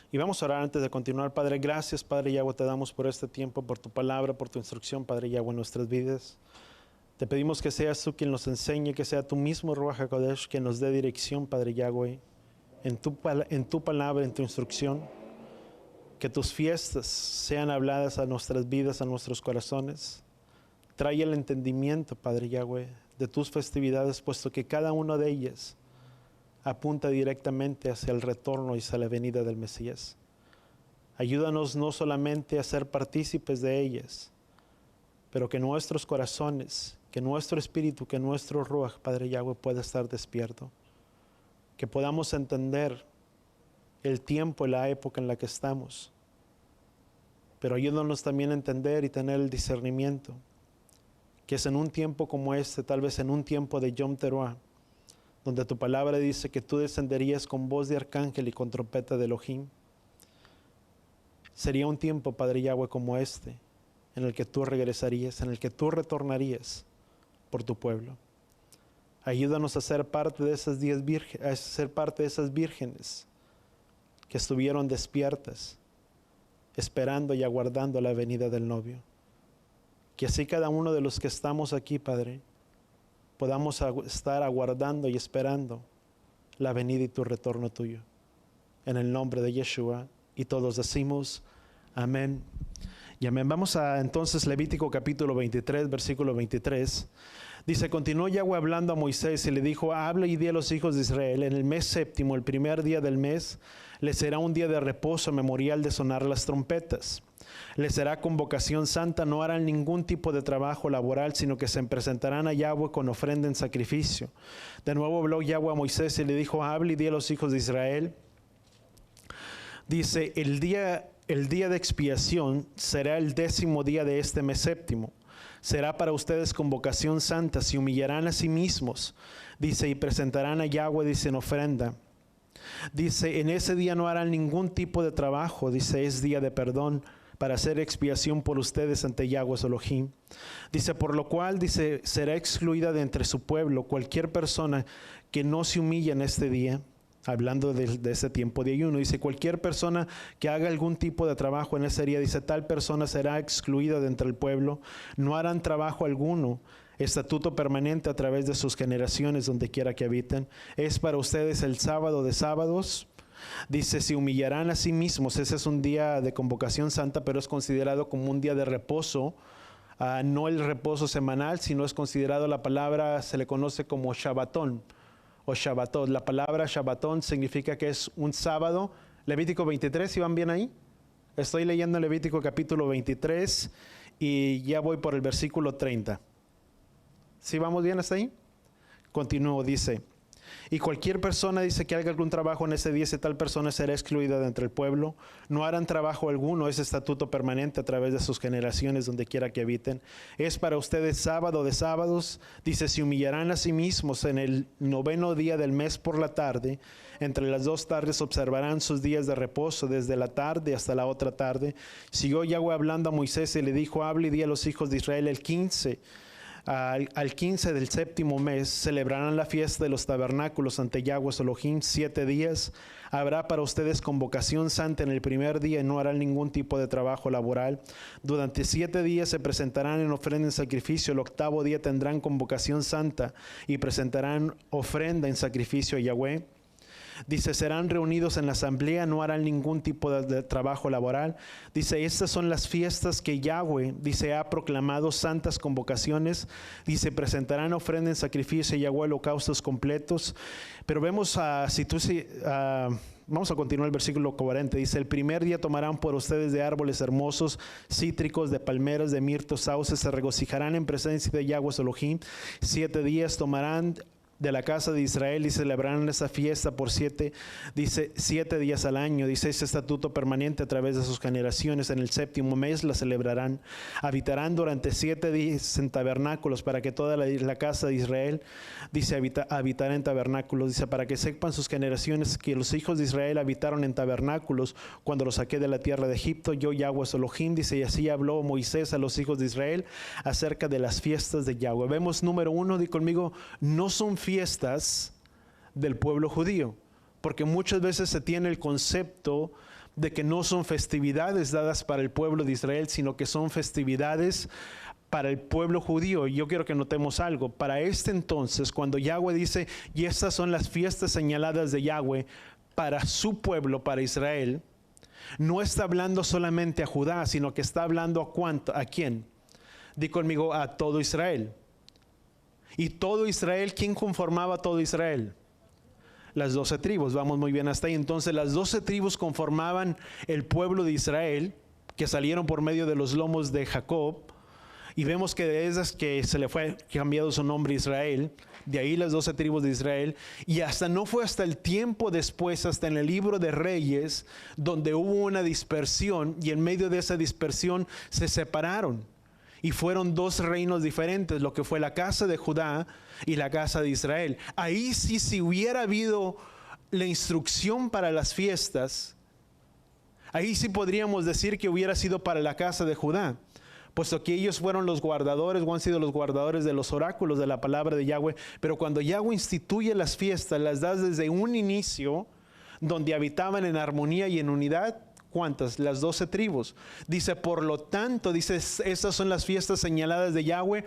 Y vamos a orar antes de continuar. Padre, gracias, Padre Yahweh, te damos por este tiempo, por tu palabra, por tu instrucción, Padre Yahweh, en nuestras vidas. Te pedimos que seas tú quien nos enseñe, que sea tú mismo, Ruach HaKodesh, quien nos dé dirección, Padre Yahweh, en tu palabra, en tu instrucción. Que tus fiestas sean habladas a nuestras vidas, a nuestros corazones. Trae el entendimiento, Padre Yahweh, de tus festividades, puesto que cada una de ellas apunta directamente hacia el retorno y hacia la venida del Mesías. Ayúdanos no solamente a ser partícipes de ellas, pero que nuestros corazones, que nuestro espíritu, que nuestro Ruach, Padre Yahweh, pueda estar despierto. Que podamos entender el tiempo y la época en la que estamos. Pero ayúdanos también a entender y tener el discernimiento, que es en un tiempo como este, tal vez en un tiempo de Yom Teruah, donde tu palabra dice que tú descenderías con voz de arcángel y con trompeta de Elohim. Sería un tiempo, Padre Yahweh, como este, en el que tú regresarías, en el que tú retornarías por tu pueblo. Ayúdanos a ser parte de esas 10 vírgenes, a ser parte de esas vírgenes que estuvieron despiertas, esperando y aguardando la venida del novio. Que así cada uno de los que estamos aquí, Padre, podamos estar aguardando y esperando la venida y tu retorno tuyo. En el nombre de Yeshua, y todos decimos amén y amén. Vamos a entonces Levítico capítulo 23, versículo 23. Dice, continuó Yahweh hablando a Moisés y le dijo, habla y di a los hijos de Israel, en el mes séptimo, el primer día del mes, les será un día de reposo memorial de sonar las trompetas. Les será convocación santa, no harán ningún tipo de trabajo laboral, sino que se presentarán a Yahweh con ofrenda en sacrificio. De nuevo habló Yahweh a Moisés y le dijo, habla y di a los hijos de Israel. Dice, el día de expiación será el 10º día de este mes séptimo. Será para ustedes convocación santa, se humillarán a sí mismos, dice, y presentarán a Yahweh, dice, en ofrenda. Dice, en ese día no harán ningún tipo de trabajo, dice, es día de perdón, para hacer expiación por ustedes ante Yahweh Elohim. Dice, por lo cual, dice, será excluida de entre su pueblo cualquier persona que no se humille en este día. Hablando de ese tiempo de ayuno, dice, cualquier persona que haga algún tipo de trabajo en ese día, dice, tal persona será excluida de entre el pueblo, no harán trabajo alguno, estatuto permanente a través de sus generaciones donde quiera que habiten. Es para ustedes el sábado de sábados. Dice, se humillarán a sí mismos. Ese es un día de convocación santa, pero es considerado como un día de reposo. No el reposo semanal, sino es considerado, la palabra se le conoce como Shabbatón o Shabbatot. La palabra Shabbatón significa que es un sábado. Levítico 23, ¿sí van bien ahí? Estoy leyendo Levítico capítulo 23 y ya voy por el versículo 30. ¿Sí vamos bien hasta ahí? Continúo, dice, y cualquier persona, dice, que haga algún trabajo en ese día, esa tal persona será excluida de entre el pueblo. No harán trabajo alguno, es estatuto permanente a través de sus generaciones donde quiera que habiten. Es para ustedes sábado de sábados. Dice, se humillarán a sí mismos en el 9º día del mes por la tarde. Entre las 2 tardes observarán sus días de reposo, desde la tarde hasta la otra tarde. Siguió Yahweh hablando a Moisés y le dijo, habla y di a los hijos de Israel el 15. Al 15 del séptimo mes celebrarán la fiesta de los tabernáculos ante Yahweh Elohim 7 días. Habrá para ustedes convocación santa en el primer día y no harán ningún tipo de trabajo laboral. Durante 7 días se presentarán en ofrenda en sacrificio. El 8º día tendrán convocación santa y presentarán ofrenda en sacrificio a Yahweh. Dice, serán reunidos en la asamblea, no harán ningún tipo de trabajo laboral. Dice, estas son las fiestas que Yahweh, dice, ha proclamado, santas convocaciones. Dice, presentarán ofrenda en sacrificio a Yahweh, holocaustos completos. Pero vemos, vamos a continuar el versículo 40. Dice, el primer día tomarán por ustedes de árboles hermosos, cítricos, de palmeras, de mirtos, sauces, se regocijarán en presencia de Yahweh Elohim. 7 días tomarán de la casa de Israel y celebrarán esa fiesta por 7 días al año. Dice, ese estatuto permanente a través de sus generaciones. En el 7º mes la celebrarán. Habitarán durante 7 días en tabernáculos para que toda la casa de Israel, dice, habitará en tabernáculos. Dice, para que sepan sus generaciones que los hijos de Israel habitaron en tabernáculos cuando los saqué de la tierra de Egipto. Yo, Yahweh Elohim, dice, y así habló Moisés a los hijos de Israel acerca de las fiestas de Yahweh. Vemos, número 1, di conmigo, no son fiestas del pueblo judío, porque muchas veces se tiene el concepto de que no son festividades dadas para el pueblo de Israel, sino que son festividades para el pueblo judío. Y yo quiero que notemos algo. Para este entonces, cuando Yahweh dice, y estas son las fiestas señaladas de Yahweh para su pueblo, para Israel, no está hablando solamente a Judá, sino que está hablando ¿a quién? Di conmigo, a todo Israel. Y todo Israel, ¿quién conformaba todo Israel? Las 12 tribus, vamos muy bien hasta ahí. Entonces las 12 tribus conformaban el pueblo de Israel, que salieron por medio de los lomos de Jacob. Y vemos que de esas que se le fue cambiado su nombre Israel, de ahí las 12 tribus de Israel, y no fue hasta el tiempo después, hasta en el libro de Reyes, donde hubo una dispersión, y en medio de esa dispersión se separaron, y fueron dos reinos diferentes, lo que fue la casa de Judá y la casa de Israel. Ahí sí, si hubiera habido la instrucción para las fiestas, ahí sí podríamos decir que hubiera sido para la casa de Judá, puesto que ellos fueron los guardadores, o han sido los guardadores de los oráculos de la palabra de Yahweh. Pero cuando Yahweh instituye las fiestas, las da desde un inicio, donde habitaban en armonía y en unidad. ¿Cuántas? Las 12 tribus. Dice, por lo tanto, dice, estas son las fiestas señaladas de Yahweh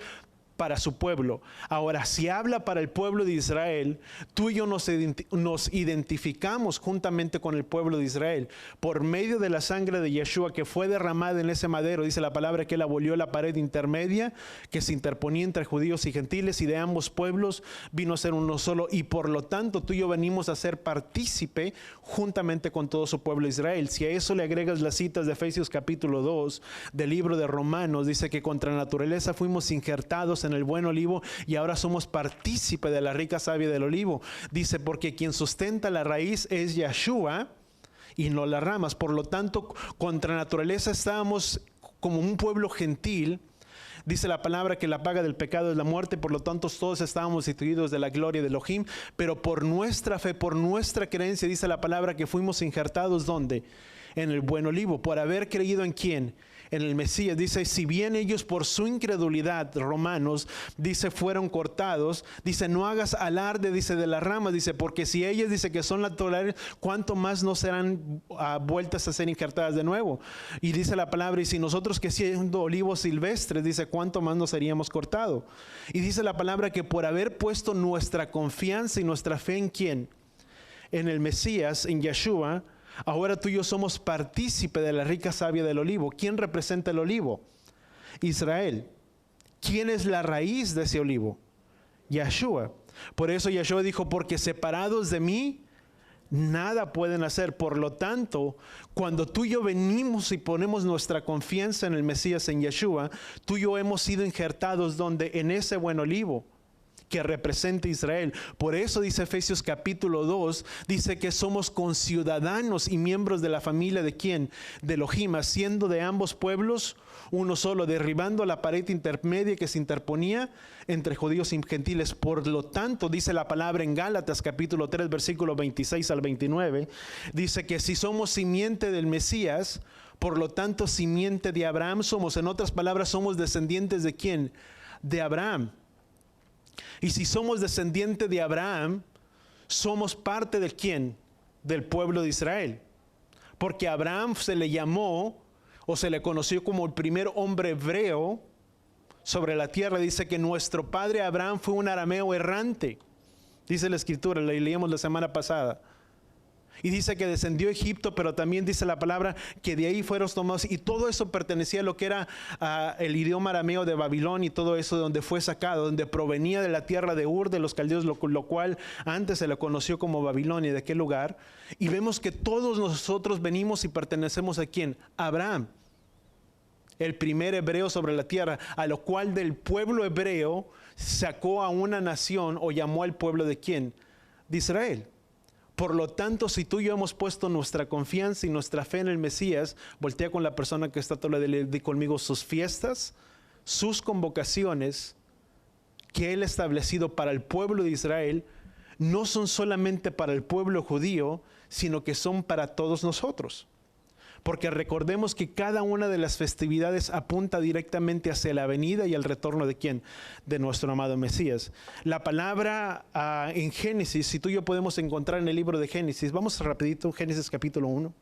para su pueblo. Ahora, si habla para el pueblo de Israel, tú y yo nos identificamos juntamente con el pueblo de Israel por medio de la sangre de Yeshua que fue derramada en ese madero. Dice la palabra que él abolió la pared intermedia que se interponía entre judíos y gentiles, y de ambos pueblos vino a ser uno solo, y por lo tanto tú y yo venimos a ser partícipe juntamente con todo su pueblo de Israel. Si a eso le agregas las citas de Efesios capítulo 2 del libro de Romanos, dice que contra naturaleza fuimos injertados en el buen olivo y ahora somos partícipe de la rica savia del olivo. Dice, porque quien sustenta la raíz es Yeshua y no las ramas. Por lo tanto, contra naturaleza estábamos como un pueblo gentil. Dice la palabra que la paga del pecado es la muerte, por lo tanto todos estábamos instituidos de la gloria de Elohim, pero por nuestra fe, por nuestra creencia, dice la palabra que fuimos injertados, ¿dónde? En el buen olivo, por haber creído ¿en quién? En el Mesías. Dice, si bien ellos por su incredulidad, Romanos, dice, fueron cortados, dice, no hagas alarde, dice, de las ramas, dice, porque si ellas, dice, que son naturales, ¿cuánto más no serán vueltas a ser injertadas de nuevo? Y dice la palabra, y si nosotros que siendo olivos silvestres, dice, ¿cuánto más nos seríamos cortado? Y dice la palabra que por haber puesto nuestra confianza y nuestra fe ¿en quién? En el Mesías, en Yeshua, ahora tú y yo somos partícipe de la rica savia del olivo. ¿Quién representa el olivo? Israel. ¿Quién es la raíz de ese olivo? Yeshua. Por eso Yeshua dijo, porque separados de mí, nada pueden hacer. Por lo tanto, cuando tú y yo venimos y ponemos nuestra confianza en el Mesías, en Yeshua, tú y yo hemos sido injertados donde en ese buen olivo que representa a Israel. Por eso dice Efesios capítulo 2, dice que somos conciudadanos y miembros de la familia de ¿quién? De Elohim, siendo de ambos pueblos uno solo, derribando la pared intermedia que se interponía entre judíos y gentiles. Por lo tanto, dice la palabra en Gálatas capítulo 3, versículo 26 al 29, dice que si somos simiente del Mesías, por lo tanto simiente de Abraham somos. En otras palabras, somos descendientes de ¿quién? De Abraham. Y si somos descendientes de Abraham, somos parte de ¿quién? Del pueblo de Israel. Porque a Abraham se le llamó o se le conoció como el primer hombre hebreo sobre la tierra. Dice que nuestro padre Abraham fue un arameo errante. Dice la escritura, la leíamos la semana pasada. Y dice que descendió a Egipto, pero también dice la palabra que de ahí fueron tomados. Y todo eso pertenecía a lo que era el idioma arameo de Babilonia y todo eso, donde fue sacado, donde provenía de la tierra de Ur, de los caldeos, lo cual antes se le conoció como Babilonia. ¿De qué lugar? Y vemos que todos nosotros venimos y pertenecemos ¿a quién? A Abraham, el primer hebreo sobre la tierra, a lo cual del pueblo hebreo sacó a una nación o llamó al pueblo de ¿quién? De Israel. Por lo tanto, si tú y yo hemos puesto nuestra confianza y nuestra fe en el Mesías, voltea con la persona que está conmigo, sus fiestas, sus convocaciones que Él ha establecido para el pueblo de Israel, no son solamente para el pueblo judío, sino que son para todos nosotros. Porque recordemos que cada una de las festividades apunta directamente hacia la venida y el retorno de ¿quién? De nuestro amado Mesías. La palabra en Génesis, si tú y yo podemos encontrar en el libro de Génesis, vamos rapidito, Génesis capítulo 1.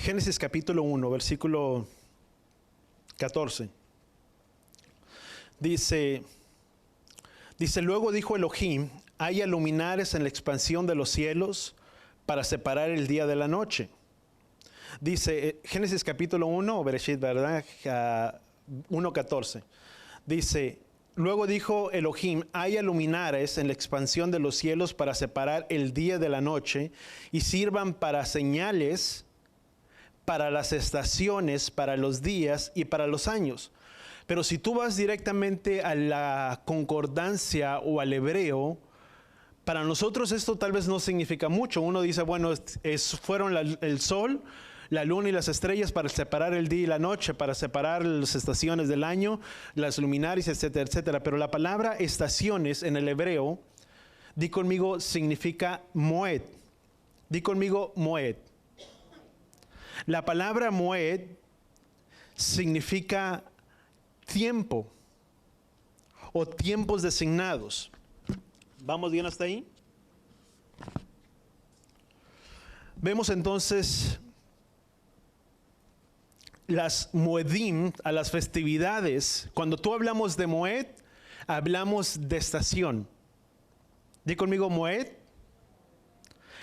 Génesis capítulo 1, versículo 14. Dice, luego dijo Elohim, haya luminares en la expansión de los cielos para separar el día de la noche. Dice, Génesis capítulo 1, Bereshit, ¿verdad? 1:14. Dice, luego dijo Elohim, haya luminares en la expansión de los cielos para separar el día de la noche y sirvan para señales, para las estaciones, para los días y para los años. Pero si tú vas directamente a la concordancia o al hebreo, para nosotros esto tal vez no significa mucho. Uno dice, bueno, fueron el sol, la luna y las estrellas para separar el día y la noche, para separar las estaciones del año, las luminarias, etcétera, etcétera. Pero la palabra estaciones en el hebreo, di conmigo, significa moed. Di conmigo, moed. La palabra moed significa tiempo o tiempos designados. ¿Vamos bien hasta ahí? Vemos entonces las moedim, a las festividades. Cuando tú hablamos de moed, hablamos de estación. Di conmigo, moed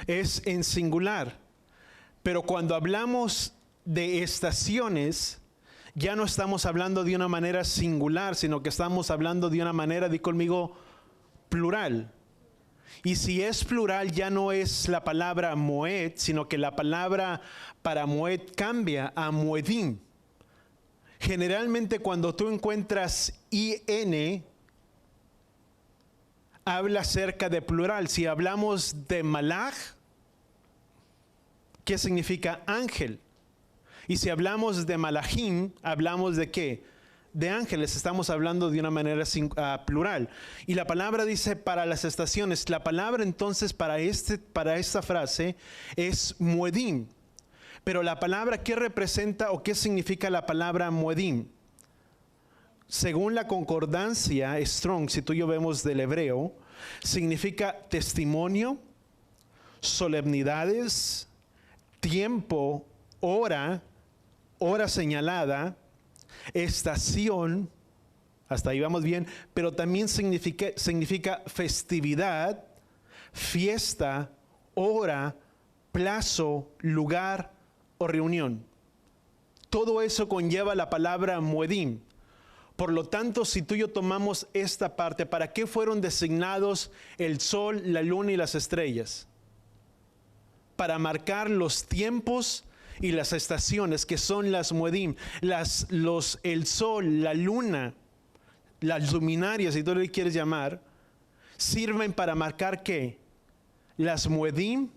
es en singular. Pero cuando hablamos de estaciones, ya no estamos hablando de una manera singular, sino que estamos hablando de una manera, di conmigo, plural. Y si es plural, ya no es la palabra moed, sino que la palabra para moed cambia a moedim. Generalmente cuando tú encuentras in, habla acerca de plural. Si hablamos de malach, ¿qué significa ángel? Y si hablamos de malachim, hablamos de ¿qué? De ángeles. Estamos hablando de una manera plural. Y la palabra dice para las estaciones. La palabra entonces para esta frase es moedim. Pero la palabra, ¿qué representa o qué significa la palabra moedim? Según la concordancia Strong, si tú y yo vemos del hebreo, significa testimonio, solemnidades, tiempo, hora señalada, estación, hasta ahí vamos bien, pero también significa festividad, fiesta, hora, plazo, lugar o reunión. Todo eso conlleva la palabra moedim. Por lo tanto, si tú y yo tomamos esta parte, ¿para qué fueron designados el sol, la luna y las estrellas? Para marcar los tiempos y las estaciones, que son las moedim. El sol, la luna, las luminarias, si tú le quieres llamar, sirven para marcar ¿qué? Las moedim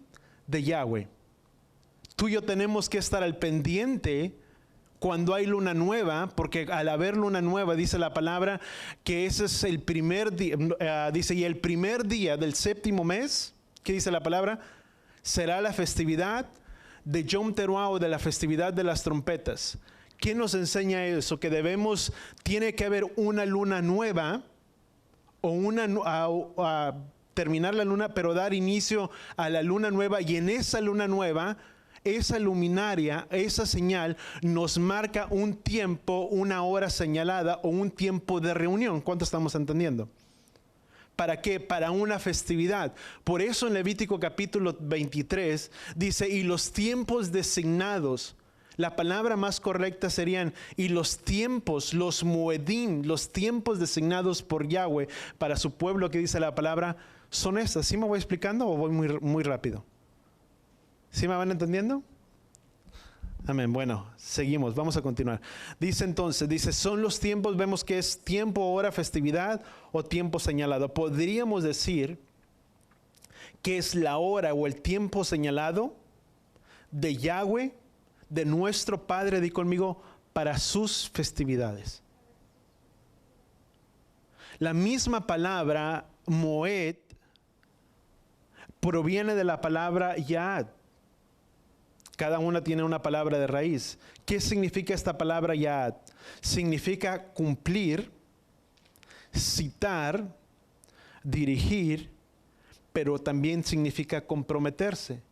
de Yahweh. Tú y yo tenemos que estar al pendiente cuando hay luna nueva, porque al haber luna nueva, dice la palabra, que ese es el primer día, dice, y el primer día del séptimo mes, ¿qué dice la palabra? Será la festividad de Yom Teruah, o de la festividad de las trompetas. ¿Quién nos enseña eso? Que tiene que haber una luna nueva, o terminar la luna, pero dar inicio a la luna nueva, y en esa luna nueva, esa luminaria, esa señal nos marca un tiempo, una hora señalada o un tiempo de reunión. ¿Cuánto estamos entendiendo? ¿Para qué? Para una festividad. Por eso en Levítico capítulo 23 dice, y los tiempos designados, la palabra más correcta serían, y los tiempos, los moedim, los tiempos designados por Yahweh para su pueblo, que dice la palabra, son estas. ¿Sí me voy explicando o voy muy rápido? ¿Sí me van entendiendo? Amén. Bueno, seguimos, vamos a continuar. Dice entonces, son los tiempos, vemos que es tiempo, hora, festividad o tiempo señalado. Podríamos decir que es la hora o el tiempo señalado de Yahweh, de nuestro Padre, di conmigo, para sus festividades. La misma palabra moed proviene de la palabra yad. Cada una tiene una palabra de raíz. ¿Qué significa esta palabra yad? Significa cumplir, citar, dirigir, pero también significa comprometerse.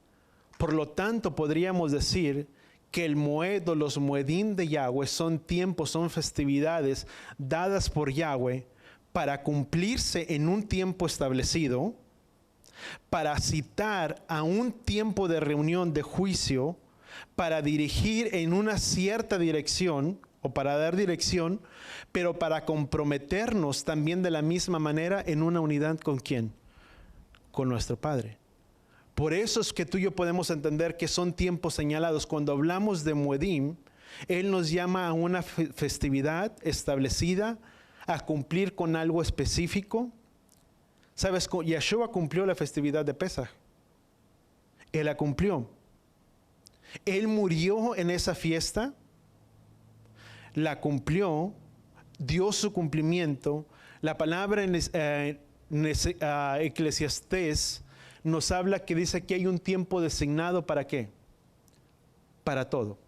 Por lo tanto, podríamos decir que el Moed o los Moedim de Yahweh son tiempos, son festividades dadas por Yahweh para cumplirse en un tiempo establecido, para citar a un tiempo de reunión de juicio, para dirigir en una cierta dirección o para dar dirección, pero para comprometernos también de la misma manera en una unidad ¿con quién? Con nuestro Padre. Por eso es que tú y yo podemos entender que son tiempos señalados. Cuando hablamos de Moedim, Él nos llama a una festividad establecida, a cumplir con algo específico. ¿Sabes? Yeshua cumplió la festividad de Pesaj. Él la cumplió. Él murió en esa fiesta, la cumplió, dio su cumplimiento. La palabra en Eclesiastés nos habla que dice que hay un tiempo designado ¿para qué? Para todo.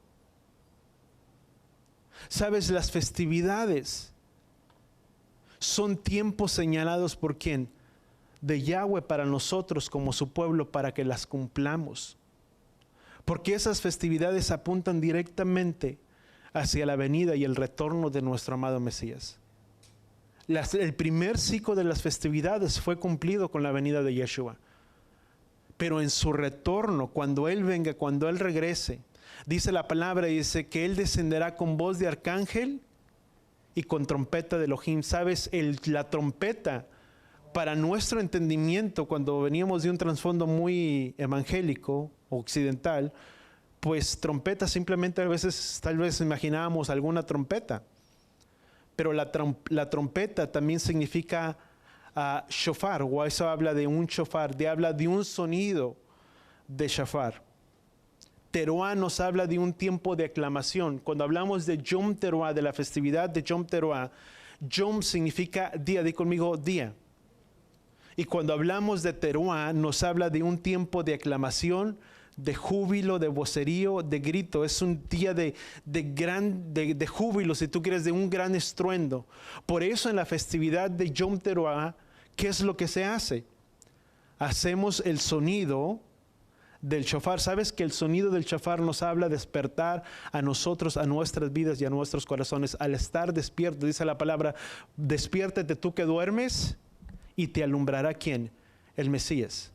¿Sabes? Las festividades son tiempos señalados ¿por quién? De Yahweh para nosotros como su pueblo para que las cumplamos. Porque esas festividades apuntan directamente hacia la venida y el retorno de nuestro amado Mesías. El primer ciclo de las festividades fue cumplido con la venida de Yeshua. Pero en su retorno, cuando Él venga, cuando Él regrese, dice la palabra, dice que Él descenderá con voz de arcángel y con trompeta de Elohim. ¿Sabes? La trompeta, para nuestro entendimiento, cuando veníamos de un trasfondo muy evangélico, occidental, pues trompeta simplemente a veces, tal vez imaginábamos alguna trompeta. Pero la trompeta también significa shofar, o eso habla de un shofar, habla de un sonido de shofar. Teruah nos habla de un tiempo de aclamación. Cuando hablamos de Yom Teruah, de la festividad de Yom Teruah, Yom significa día, di conmigo día. Y cuando hablamos de Teruah, nos habla de un tiempo de aclamación, de júbilo, de vocerío, de grito. Es un día de júbilo, si tú quieres, de un gran estruendo. Por eso en la festividad de Yom Teruah, ¿qué es lo que se hace? Hacemos el sonido del shofar. ¿Sabes que el sonido del shofar nos habla de despertar a nosotros, a nuestras vidas y a nuestros corazones? Al estar despierto, dice la palabra, despiértate tú que duermes y te alumbrará ¿quién? El Mesías.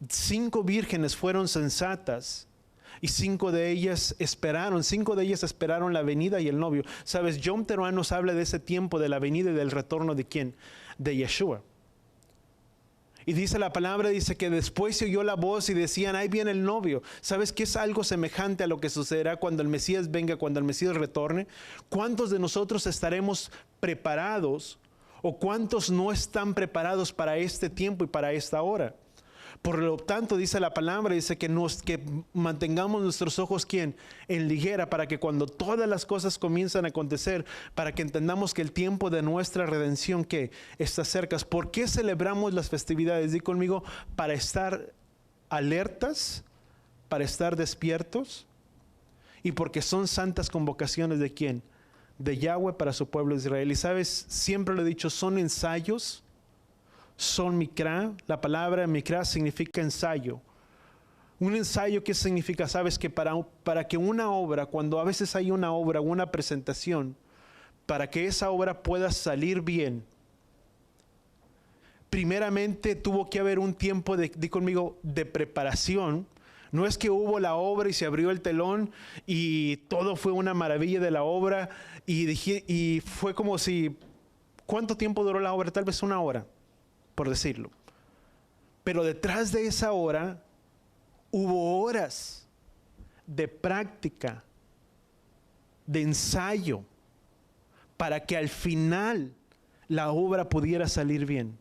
5 vírgenes fueron sensatas y 5 de ellas esperaron la venida y el novio. ¿Sabes? Yom Teruah nos habla de ese tiempo de la venida y del retorno de ¿quién? De Yeshua. Y dice la palabra, dice que después se oyó la voz y decían, ahí viene el novio. ¿Sabes que es algo semejante a lo que sucederá cuando el Mesías venga, cuando el Mesías retorne? ¿Cuántos de nosotros estaremos preparados o cuántos no están preparados para este tiempo y para esta hora? Por lo tanto, dice la palabra, dice que mantengamos nuestros ojos ¿quién? En liguera, para que cuando todas las cosas comienzan a acontecer, para que entendamos que el tiempo de nuestra redención ¿qué? Está cerca. ¿Por qué celebramos las festividades? Di conmigo, para estar alertas, para estar despiertos, y porque son santas convocaciones ¿de quién? De Yahweh para su pueblo de Israel. Y sabes, siempre lo he dicho, son ensayos. Son mikra, la palabra mikra significa ensayo. Un ensayo, ¿qué significa? Sabes que para que una obra, cuando a veces hay una obra, una presentación, para que esa obra pueda salir bien, primeramente tuvo que haber un tiempo di conmigo, de preparación. No es que hubo la obra y se abrió el telón y todo fue una maravilla de la obra y fue como si, ¿cuánto tiempo duró la obra? Tal vez una hora, por decirlo. Pero detrás de esa hora hubo horas de práctica, de ensayo, para que al final la obra pudiera salir bien.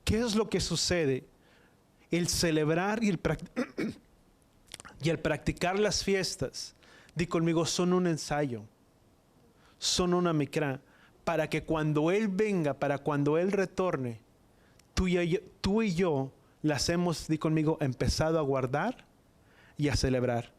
¿Qué es lo que sucede? El celebrar y el practicar las fiestas, di conmigo, son un ensayo, son una mikra, para que cuando Él venga, para cuando Él retorne, tú y yo las hemos, di conmigo, empezado a guardar y a celebrar.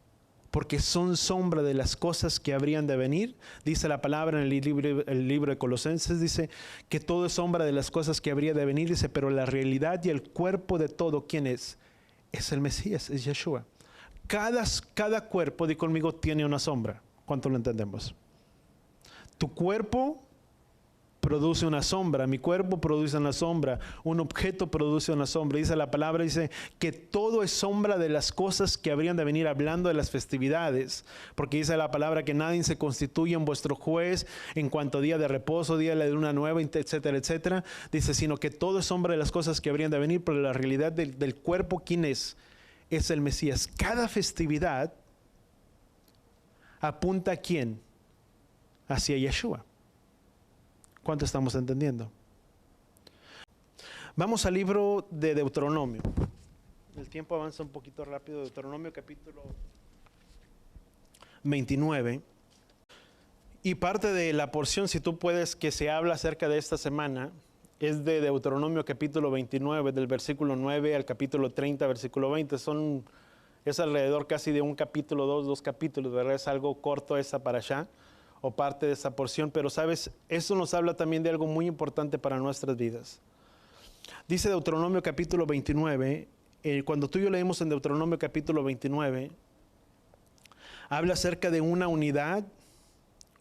Porque son sombra de las cosas que habrían de venir. Dice la palabra en el libro de Colosenses, dice que todo es sombra de las cosas que habría de venir. Dice, pero la realidad y el cuerpo de todo, ¿quién es? es el Mesías, es Yeshua. Cada cuerpo, di conmigo, tiene una sombra. ¿Cuánto lo entendemos? Tu cuerpo produce una sombra, mi cuerpo produce una sombra, un objeto produce una sombra. Dice la palabra, dice que todo es sombra de las cosas que habrían de venir, hablando de las festividades, porque dice la palabra que nadie se constituye en vuestro juez en cuanto a día de reposo, día de luna nueva, etcétera, etcétera. Dice, sino que todo es sombra de las cosas que habrían de venir, pero la realidad del cuerpo, ¿quién es? Es el Mesías. Cada festividad apunta ¿a quién? Hacia Yeshua. ¿Cuánto estamos entendiendo? Vamos al libro de Deuteronomio. El tiempo avanza un poquito rápido. Deuteronomio capítulo 29. Y parte de la porción, si tú puedes, que se habla acerca de esta semana, es de Deuteronomio capítulo 29, del versículo 9 al capítulo 30, versículo 20. Es alrededor casi de un capítulo, dos capítulos, ¿verdad? Es algo corto esa para allá, o parte de esa porción, pero sabes, eso nos habla también de algo muy importante para nuestras vidas. Dice Deuteronomio capítulo 29, cuando tú y yo leemos en Deuteronomio capítulo 29, habla acerca de una unidad,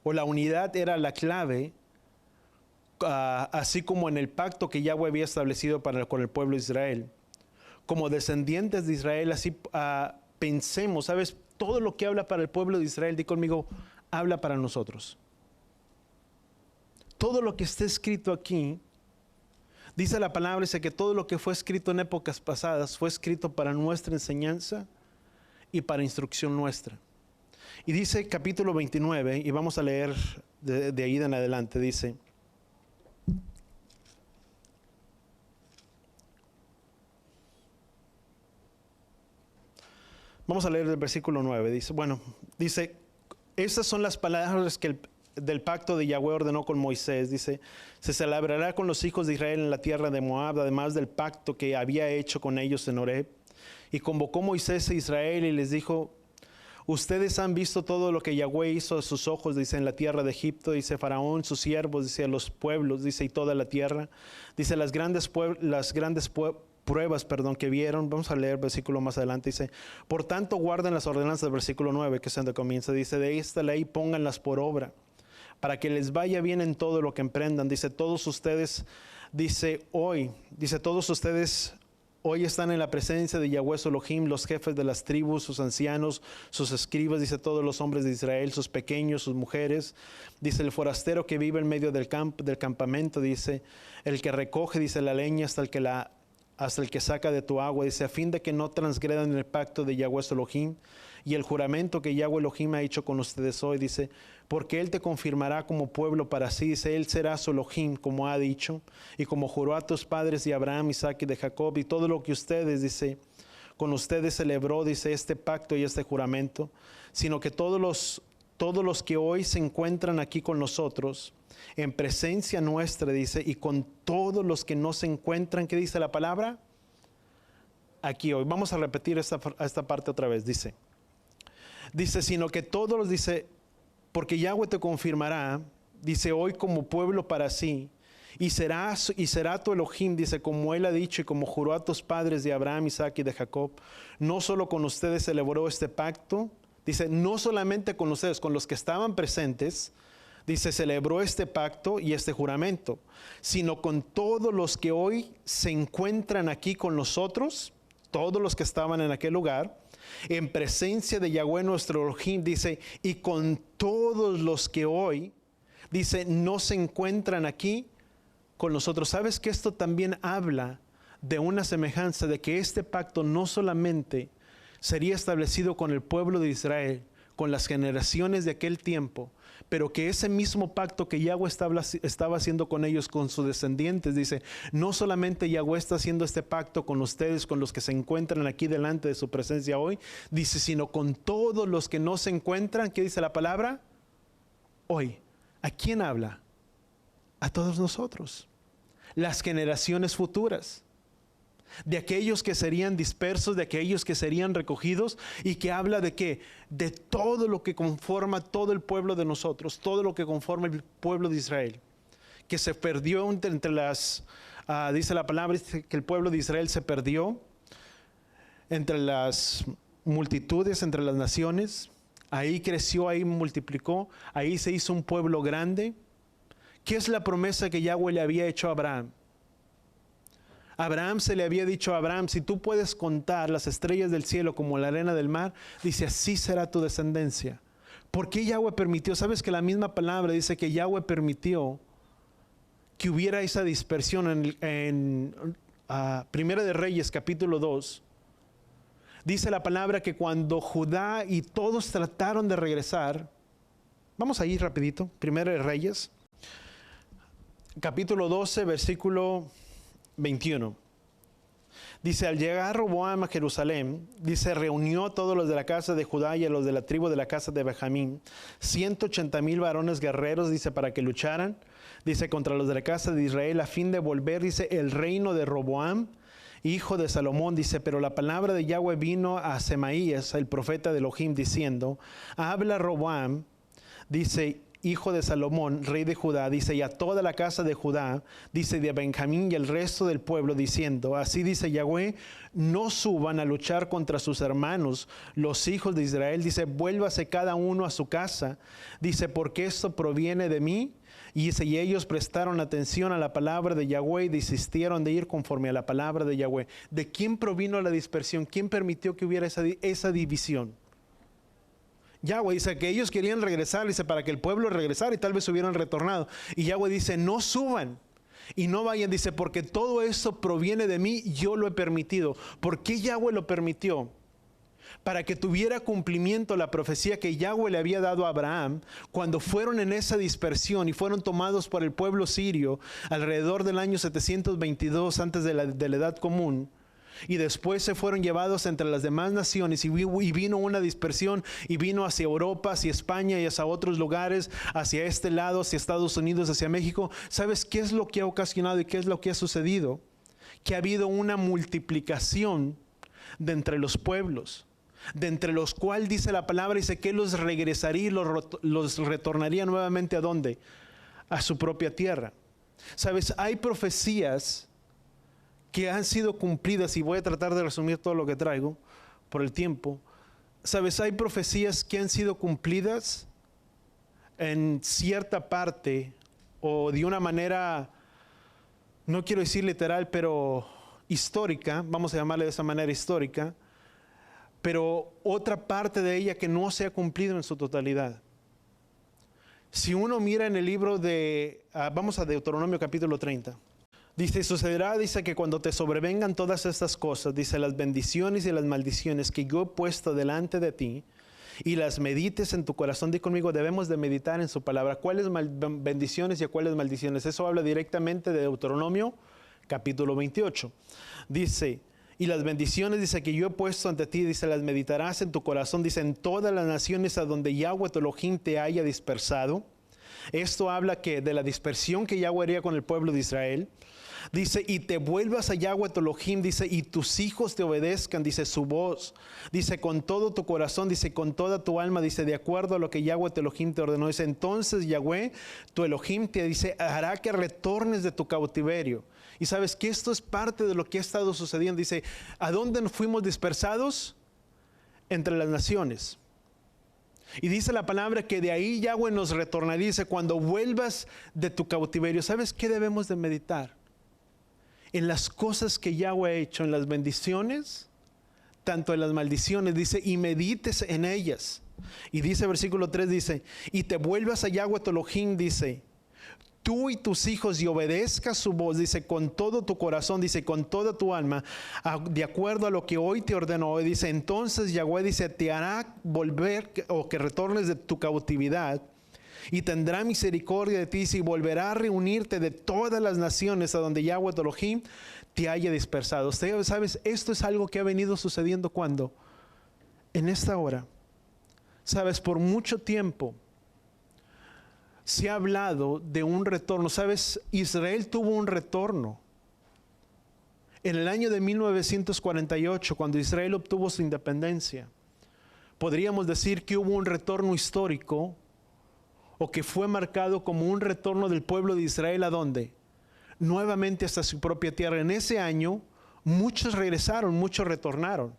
o la unidad era la clave, así como en el pacto que Yahweh había establecido con el pueblo de Israel. Como descendientes de Israel, así pensemos, ¿sabes? Todo lo que habla para el pueblo de Israel, di conmigo, habla para nosotros. Todo lo que está escrito aquí, dice la palabra, dice que todo lo que fue escrito en épocas pasadas fue escrito para nuestra enseñanza y para instrucción nuestra. Y dice capítulo 29, y vamos a leer de ahí en adelante, dice: vamos a leer el versículo 9, dice, estas son las palabras del pacto de Yahweh ordenó con Moisés. Dice, se celebrará con los hijos de Israel en la tierra de Moab, además del pacto que había hecho con ellos en Horeb. Y convocó Moisés a Israel y les dijo, ustedes han visto todo lo que Yahweh hizo a sus ojos, dice, en la tierra de Egipto, dice, Faraón, sus siervos, dice, a los pueblos, dice, y toda la tierra. Dice, las grandes pruebas que vieron. Vamos a leer el versículo más adelante. Dice, por tanto guarden las ordenanzas del versículo 9, que es donde comienza. Dice, de esta ley pónganlas por obra, para que les vaya bien en todo lo que emprendan. Dice, todos ustedes hoy están en la presencia de Yahweh su Elohim, los jefes de las tribus, sus ancianos, sus escribas, dice, todos los hombres de Israel, sus pequeños, sus mujeres. Dice, el forastero que vive en medio del campamento, dice, el que recoge, dice, la leña hasta el que saca de tu agua, dice, a fin de que no transgredan el pacto de Yahweh su Elohim y el juramento que Yahweh Elohim ha hecho con ustedes hoy. Dice, porque Él te confirmará como pueblo para sí. Dice, Él será su Elohim, como ha dicho, y como juró a tus padres de Abraham, Isaac y de Jacob, y todo lo que ustedes, dice, con ustedes celebró, dice, este pacto y este juramento, sino que todos los que hoy se encuentran aquí con nosotros, en presencia nuestra, dice, y con todos los que no se encuentran, ¿qué dice la palabra? Aquí hoy. Vamos a repetir esta parte otra vez. Dice, sino que todos los, dice, porque Yahweh te confirmará, dice, hoy como pueblo para sí, y será tu Elohim, dice, como Él ha dicho y como juró a tus padres de Abraham, Isaac y de Jacob. No solo con ustedes celebró este pacto, dice, no solamente con ustedes, con los que estaban presentes, dice, celebró este pacto y este juramento, sino con todos los que hoy se encuentran aquí con nosotros, todos los que estaban en aquel lugar, en presencia de Yahweh nuestro Elohim, dice, y con todos los que hoy, dice, no se encuentran aquí con nosotros. ¿Sabes que esto también habla de una semejanza de que este pacto no solamente sería establecido con el pueblo de Israel, con las generaciones de aquel tiempo, pero que ese mismo pacto que Yahweh estaba haciendo con ellos, con sus descendientes, dice, no solamente Yahweh está haciendo este pacto con ustedes, con los que se encuentran aquí delante de su presencia hoy, dice, sino con todos los que no se encuentran, ¿qué dice la palabra? Hoy. ¿A quién habla? A todos nosotros, las generaciones futuras, de aquellos que serían dispersos, de aquellos que serían recogidos, y que habla de qué, de todo lo que conforma todo el pueblo de nosotros, todo lo que conforma el pueblo de Israel, que se perdió entre dice la palabra, dice que el pueblo de Israel se perdió entre las multitudes, entre las naciones. Ahí creció, ahí multiplicó, ahí se hizo un pueblo grande. ¿Qué es la promesa que Yahweh le había hecho a Abraham? Abraham se le había dicho a Abraham, si tú puedes contar las estrellas del cielo como la arena del mar, dice, así será tu descendencia. ¿Por qué Yahweh permitió? Sabes que la misma palabra dice que Yahweh permitió que hubiera esa dispersión en Primera de Reyes, capítulo 2. Dice la palabra que cuando Judá y todos trataron de regresar, vamos a ir rapidito, Primera de Reyes, capítulo 12, versículo 21. Dice, al llegar Roboam a Jerusalén, dice, reunió a todos los de la casa de Judá y a los de la tribu de la casa de Benjamín, 180,000 varones guerreros, dice, para que lucharan, dice, contra los de la casa de Israel, a fin de volver, dice, el reino de Roboam, hijo de Salomón, dice, pero la palabra de Yahweh vino a Semaías, el profeta de Elohim, diciendo, habla Roboam, dice, hijo de Salomón, rey de Judá, dice, y a toda la casa de Judá, dice, de Benjamín y el resto del pueblo, diciendo, así dice Yahweh, no suban a luchar contra sus hermanos, los hijos de Israel, dice, vuélvase cada uno a su casa, dice, porque esto proviene de mí. Y dice, y ellos prestaron atención a la palabra de Yahweh y desistieron de ir conforme a la palabra de Yahweh. ¿De quién provino la dispersión? ¿Quién permitió que hubiera esa división? Yahweh dice que ellos querían regresar, dice, para que el pueblo regresara y tal vez hubieran retornado. Y Yahweh dice, no suban y no vayan, dice, porque todo eso proviene de mí, yo lo he permitido. ¿Por qué Yahweh lo permitió? Para que tuviera cumplimiento la profecía que Yahweh le había dado a Abraham cuando fueron en esa dispersión y fueron tomados por el pueblo sirio alrededor del año 722 antes de la edad común. Y después se fueron llevados entre las demás naciones y vino una dispersión y vino hacia Europa, hacia España y hacia otros lugares, hacia este lado, hacia Estados Unidos, hacia México. ¿Sabes qué es lo que ha ocasionado y qué es lo que ha sucedido? Que ha habido una multiplicación de entre los pueblos, de entre los cuales dice la palabra, dice que los regresaría y los retornaría nuevamente ¿a dónde? A su propia tierra. ¿Sabes? Hay profecías que han sido cumplidas, y voy a tratar de resumir todo lo que traigo por el tiempo. ¿Sabes? Hay profecías que han sido cumplidas en cierta parte o de una manera, no quiero decir literal, pero histórica, vamos a llamarle de esa manera histórica, pero otra parte de ella que no se ha cumplido en su totalidad. Si uno mira en el libro de, vamos a Deuteronomio capítulo 30. Dice, sucederá, dice, que cuando te sobrevengan todas estas cosas, dice, las bendiciones y las maldiciones que yo he puesto delante de ti, y las medites en tu corazón. Di conmigo, debemos de meditar en su palabra. ¿Cuáles bendiciones y a cuáles maldiciones? Eso habla directamente de Deuteronomio capítulo 28. Dice, y las bendiciones, dice, que yo he puesto ante ti, dice, las meditarás en tu corazón, dice, en todas las naciones a donde Yahweh tu Elohim te haya dispersado. Esto habla que de la dispersión que Yahweh haría con el pueblo de Israel. Dice, y te vuelvas a Yahweh tu Elohim, dice, y tus hijos te obedezcan, dice, su voz. Dice, con todo tu corazón, dice, con toda tu alma, dice, de acuerdo a lo que Yahweh tu Elohim te ordenó. Dice, entonces Yahweh tu Elohim te dice, hará que retornes de tu cautiverio. Y sabes que esto es parte de lo que ha estado sucediendo. Dice, ¿a dónde fuimos dispersados? Entre las naciones. Y dice la palabra que de ahí Yahweh nos retornaría. Dice, cuando vuelvas de tu cautiverio, ¿sabes qué debemos de meditar? En las cosas que Yahweh ha hecho, en las bendiciones, tanto en las maldiciones, dice, y medites en ellas. Y dice versículo 3, dice, y te vuelvas a Yahweh tu Elohim, dice, tú y tus hijos, y obedezcas su voz, dice, con todo tu corazón, dice, con toda tu alma, de acuerdo a lo que hoy te ordenó. Dice, entonces Yahweh, dice, te hará volver o que retornes de tu cautividad, y tendrá misericordia de ti, y volverá a reunirte de todas las naciones a donde Yahweh tu Elohim te haya dispersado. ¿Sabes? Esto es algo que ha venido sucediendo ¿cuándo? En esta hora. ¿Sabes? Por mucho tiempo se ha hablado de un retorno. ¿Sabes? Israel tuvo un retorno. En el año de 1948, cuando Israel obtuvo su independencia, podríamos decir que hubo un retorno histórico, o que fue marcado como un retorno del pueblo de Israel ¿a dónde? Nuevamente hasta su propia tierra. En ese año muchos regresaron, muchos retornaron.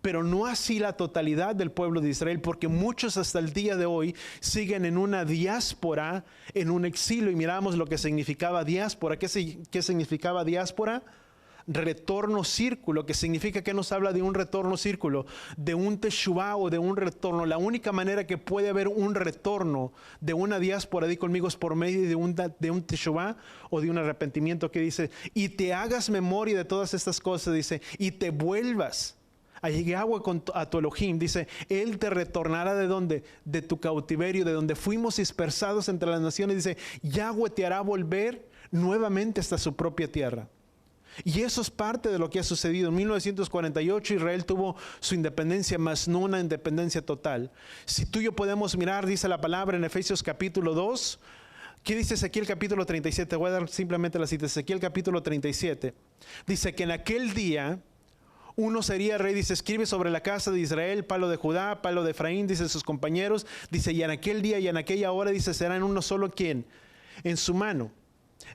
pero no así la totalidad del pueblo de Israel, porque muchos hasta el día de hoy siguen en una diáspora, en un exilio, y miramos lo que significaba diáspora. ¿Qué significaba diáspora? Retorno círculo, que significa que nos habla de un retorno círculo, de un teshuvá o de un retorno. La única manera que puede haber un retorno de una diáspora, di conmigo, es por medio de un teshuvá o de un arrepentimiento, que dice, y te hagas memoria de todas estas cosas, dice, y te vuelvas a Yahweh a tu Elohim. Dice, Él te retornará ¿de dónde? De tu cautiverio, de donde fuimos dispersados entre las naciones. Dice, Yahweh te hará volver nuevamente hasta su propia tierra. Y eso es parte de lo que ha sucedido. En 1948 Israel tuvo su independencia, mas no una independencia total. Si tú y yo podemos mirar, dice la palabra en Efesios capítulo 2, ¿qué dice Ezequiel capítulo 37? Voy a dar simplemente la cita. Ezequiel capítulo 37. Dice que en aquel día uno sería rey, dice, escribe sobre la casa de Israel, palo de Judá, palo de Efraín, dice sus compañeros. Dice, y en aquel día y en aquella hora, dice, serán uno solo, ¿quién? En su mano.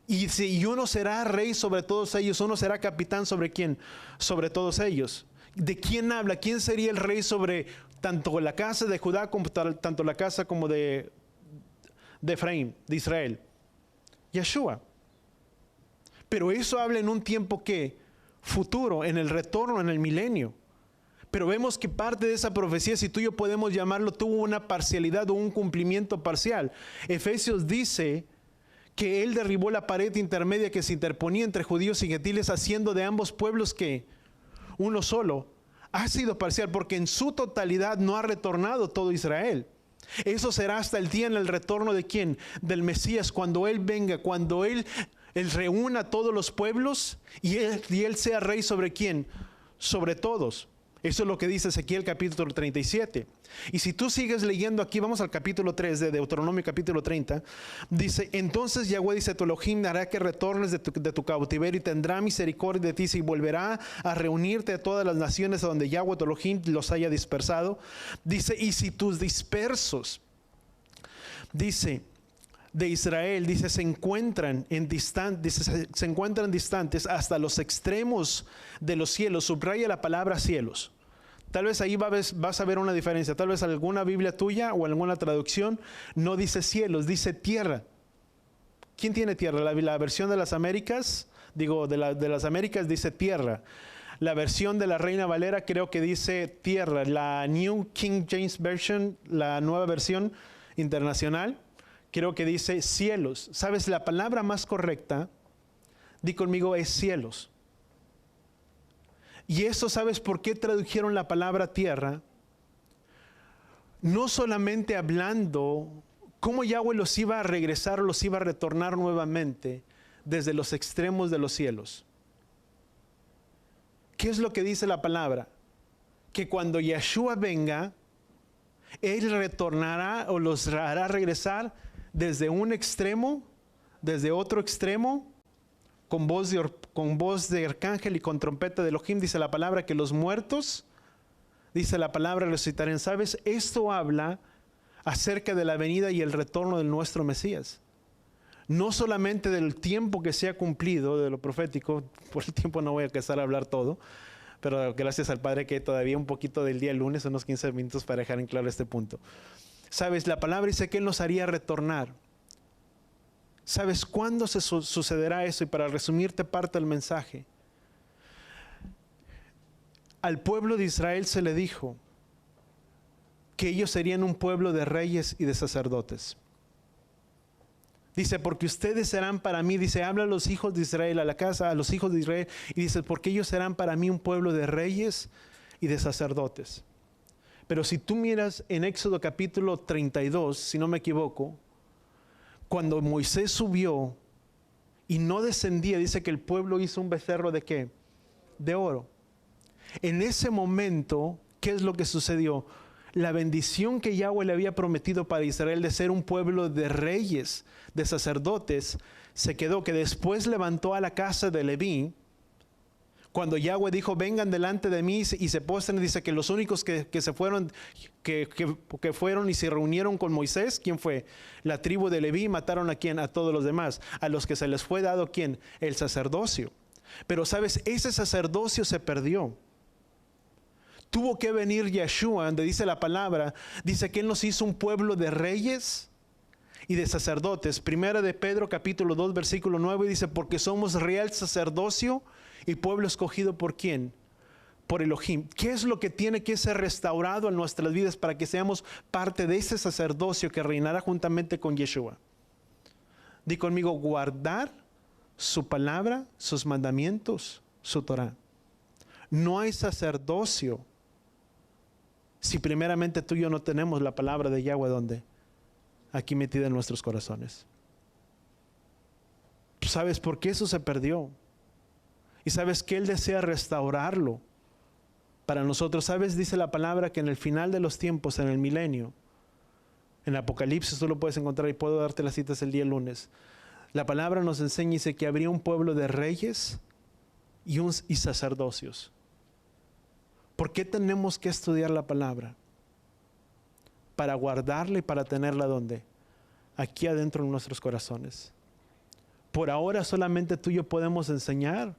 Y uno será rey sobre todos ellos. Uno será capitán sobre quién, sobre todos ellos. ¿De quién habla? ¿Quién sería el rey sobre tanto la casa de Judá como tanto la casa como de Efraín, de Israel? Yeshua. Pero eso habla en un tiempo que futuro, en el retorno, en el milenio. Pero vemos que parte de esa profecía, si tú y yo podemos llamarlo, tuvo una parcialidad o un cumplimiento parcial. Efesios dice que Él derribó la pared intermedia que se interponía entre judíos y gentiles, haciendo de ambos pueblos que uno solo. Ha sido parcial, porque en su totalidad no ha retornado todo Israel. Eso será hasta el día en el retorno de ¿quién? Del Mesías, cuando Él venga, cuando Él reúna a todos los pueblos y él sea rey sobre ¿quién? Sobre todos. Eso es lo que dice Ezequiel capítulo 37. Y si tú sigues leyendo aquí, vamos al capítulo 3 de Deuteronomio capítulo 30. Dice, entonces Yahweh dice, tu Elohim hará que retornes de tu cautiverio y tendrá misericordia de ti y volverá a reunirte a todas las naciones a donde Yahweh tu Elohim los haya dispersado. Dice, y si tus dispersos, dice, de Israel, dice, se encuentran distantes hasta los extremos de los cielos. Subraya la palabra cielos. Tal vez ahí vas a ver una diferencia. Tal vez alguna Biblia tuya o alguna traducción no dice cielos, dice tierra. ¿Quién tiene tierra? La versión de las Américas, de las Américas dice tierra. La versión de la Reina Valera creo que dice tierra. La New King James Version, la nueva versión internacional, creo que dice cielos. ¿Sabes? La palabra más correcta, di conmigo, es cielos. Y eso, ¿sabes por qué tradujeron la palabra tierra? No solamente hablando cómo Yahweh los iba a regresar, los iba a retornar nuevamente desde los extremos de los cielos. ¿Qué es lo que dice la palabra? Que cuando Yeshua venga, Él retornará o los hará regresar desde un extremo, desde otro extremo, con voz de arcángel y con trompeta de Elohim. Dice la palabra que los muertos, dice la palabra, resucitarán. ¿Sabes? Esto habla acerca de la venida y el retorno de nuestro Mesías. No solamente del tiempo que se ha cumplido, de lo profético. Por el tiempo no voy a empezar a hablar todo, pero gracias al Padre que todavía un poquito del día lunes, unos 15 minutos para dejar en claro este punto. ¿Sabes? La palabra dice que Él nos haría retornar. ¿Sabes cuándo se sucederá eso? Y para resumirte parte del mensaje. Al pueblo de Israel se le dijo que ellos serían un pueblo de reyes y de sacerdotes. Dice, porque ustedes serán para mí, dice, habla a los hijos de Israel, a la casa, a los hijos de Israel, y dice, porque ellos serán para mí un pueblo de reyes y de sacerdotes. Pero si tú miras en Éxodo capítulo 32, si no me equivoco, cuando Moisés subió y no descendía, dice que el pueblo hizo un becerro ¿de qué? De oro. En ese momento, ¿qué es lo que sucedió? La bendición que Yahweh le había prometido para Israel de ser un pueblo de reyes, de sacerdotes, se quedó, que después levantó a la casa de Leví. Cuando Yahweh dijo, vengan delante de mí y se postren, dice que los únicos que se fueron, que fueron y se reunieron con Moisés, ¿quién fue? La tribu de Leví. Mataron ¿a quién? A todos los demás. A los que se les fue dado, ¿quién? El sacerdocio. Pero sabes, ese sacerdocio se perdió. Tuvo que venir Yeshua, donde dice la palabra, dice que Él nos hizo un pueblo de reyes y de sacerdotes. Primera de Pedro capítulo 2 versículo 9 dice, porque somos real sacerdocio y pueblo escogido ¿por quién? Por Elohim. ¿Qué es lo que tiene que ser restaurado en nuestras vidas para que seamos parte de ese sacerdocio que reinará juntamente con Yeshua? Di conmigo, guardar su palabra, sus mandamientos, su Torah. No hay sacerdocio si primeramente tú y yo no tenemos la palabra de Yahweh, ¿dónde? Aquí metida en nuestros corazones. ¿Sabes por qué eso se perdió? Y sabes que Él desea restaurarlo para nosotros. ¿Sabes? Dice la palabra que en el final de los tiempos, en el milenio, en Apocalipsis tú lo puedes encontrar y puedo darte las citas el día lunes. La palabra nos enseña y dice que habría un pueblo de reyes y sacerdocios. ¿Por qué tenemos que estudiar la palabra? Para guardarla y para tenerla ¿dónde? Aquí adentro en nuestros corazones. Por ahora solamente tú y yo podemos enseñar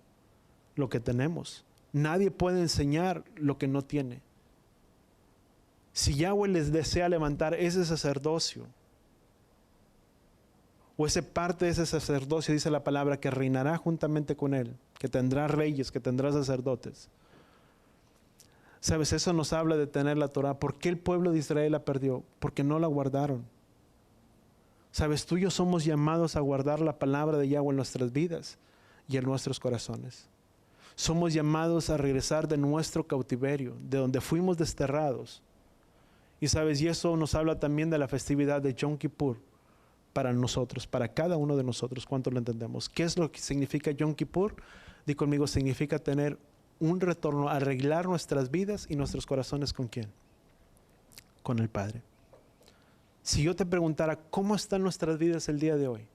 lo que tenemos. Nadie puede enseñar lo que no tiene. Si Yahweh les desea levantar ese sacerdocio, o esa parte de ese sacerdocio, dice la palabra, que reinará juntamente con Él, que tendrá reyes, que tendrá sacerdotes. ¿Sabes? Eso nos habla de tener la Torah. ¿Por qué el pueblo de Israel la perdió? Porque no la guardaron. ¿Sabes? Tú y yo somos llamados a guardar la palabra de Yahweh en nuestras vidas y en nuestros corazones. Somos llamados a regresar de nuestro cautiverio, de donde fuimos desterrados. Y sabes, y eso nos habla también de la festividad de Yom Kippur para nosotros, para cada uno de nosotros. ¿Cuánto lo entendemos? ¿Qué es lo que significa Yom Kippur? Di conmigo, significa tener un retorno, arreglar nuestras vidas y nuestros corazones ¿con quién? Con el Padre. Si yo te preguntara, ¿cómo están nuestras vidas el día de hoy?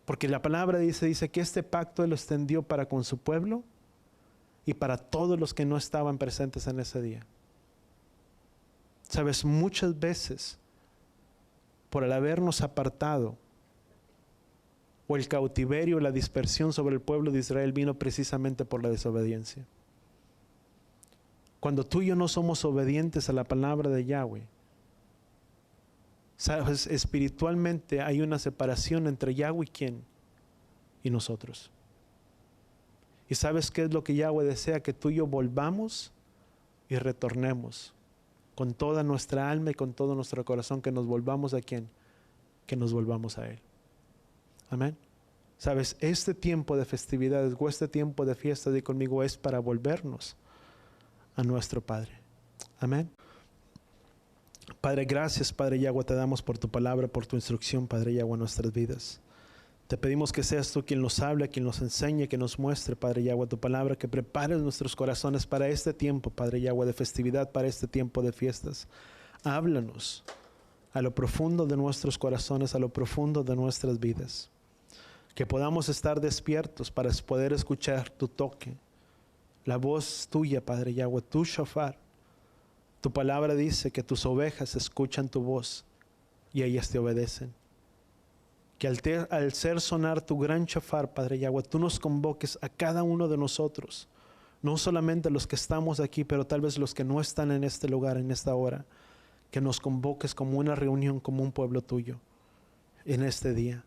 Porque la palabra dice que este pacto Él lo extendió para con su pueblo y para todos los que no estaban presentes en ese día. Sabes, muchas veces, por el habernos apartado, o el cautiverio, la dispersión sobre el pueblo de Israel vino precisamente por la desobediencia. Cuando tú y yo no somos obedientes a la palabra de Yahweh, sabes, espiritualmente hay una separación entre Yahweh y quién y nosotros. Y sabes qué es lo que Yahweh desea, que tú y yo volvamos y retornemos con toda nuestra alma y con todo nuestro corazón, que nos volvamos a quién, que nos volvamos a Él. Amén. Sabes, este tiempo de festividades o este tiempo de fiesta, di conmigo, es para volvernos a nuestro Padre. Amén. Padre, gracias, Padre Yahweh, te damos por tu palabra, por tu instrucción, Padre Yahweh, en nuestras vidas. Te pedimos que seas tú quien nos hable, quien nos enseñe, que nos muestre, Padre Yahweh, tu palabra, que prepares nuestros corazones para este tiempo, Padre Yahweh, de festividad, para este tiempo de fiestas. Háblanos a lo profundo de nuestros corazones, a lo profundo de nuestras vidas. Que podamos estar despiertos para poder escuchar tu toque, la voz tuya, Padre Yahweh, tu shofar. Tu palabra dice que tus ovejas escuchan tu voz y ellas te obedecen. Que al ser sonar tu gran shofar, Padre Yahweh, tú nos convoques a cada uno de nosotros, no solamente los que estamos aquí, pero tal vez los que no están en este lugar, en esta hora, que nos convoques como una reunión, como un pueblo tuyo, en este día.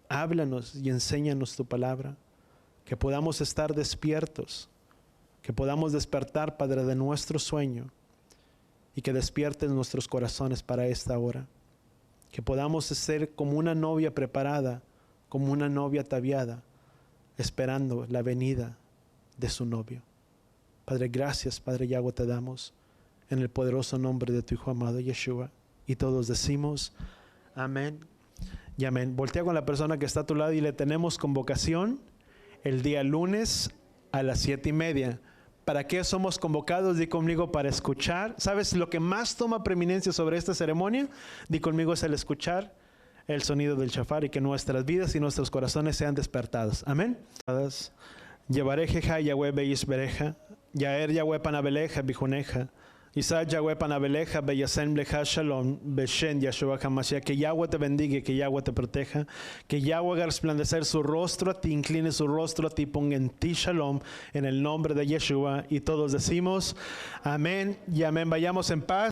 Háblanos y enséñanos tu palabra, que podamos estar despiertos, que podamos despertar, Padre, de nuestro sueño y que despiertes nuestros corazones para esta hora. Que podamos ser como una novia preparada, como una novia ataviada, esperando la venida de su novio. Padre, gracias, Padre Yahweh, te damos en el poderoso nombre de tu Hijo amado Yeshua. Y todos decimos, amén. Y amén. Voltea con la persona que está a tu lado y le tenemos convocación el día lunes a las 7:30. ¿Para qué somos convocados? Di conmigo, para escuchar. ¿Sabes lo que más toma preeminencia sobre esta ceremonia? Di conmigo, es el escuchar el sonido del shofar y que nuestras vidas y nuestros corazones sean despertados. Amén. Yevarejeja Yahweh beis bereja, Yaer Yahweh panabeleja bijuneja, Isaac Yahweh Panabeleja, Beyasem Leja Shalom, Beshen Yahshua HaMashiach. Que Yahweh te bendiga y que Yahweh te proteja. Que Yahweh haga resplandecer su rostro a ti, incline su rostro a ti, ponga en ti Shalom, en el nombre de Yeshua. Y todos decimos amén y amén. Vayamos en paz.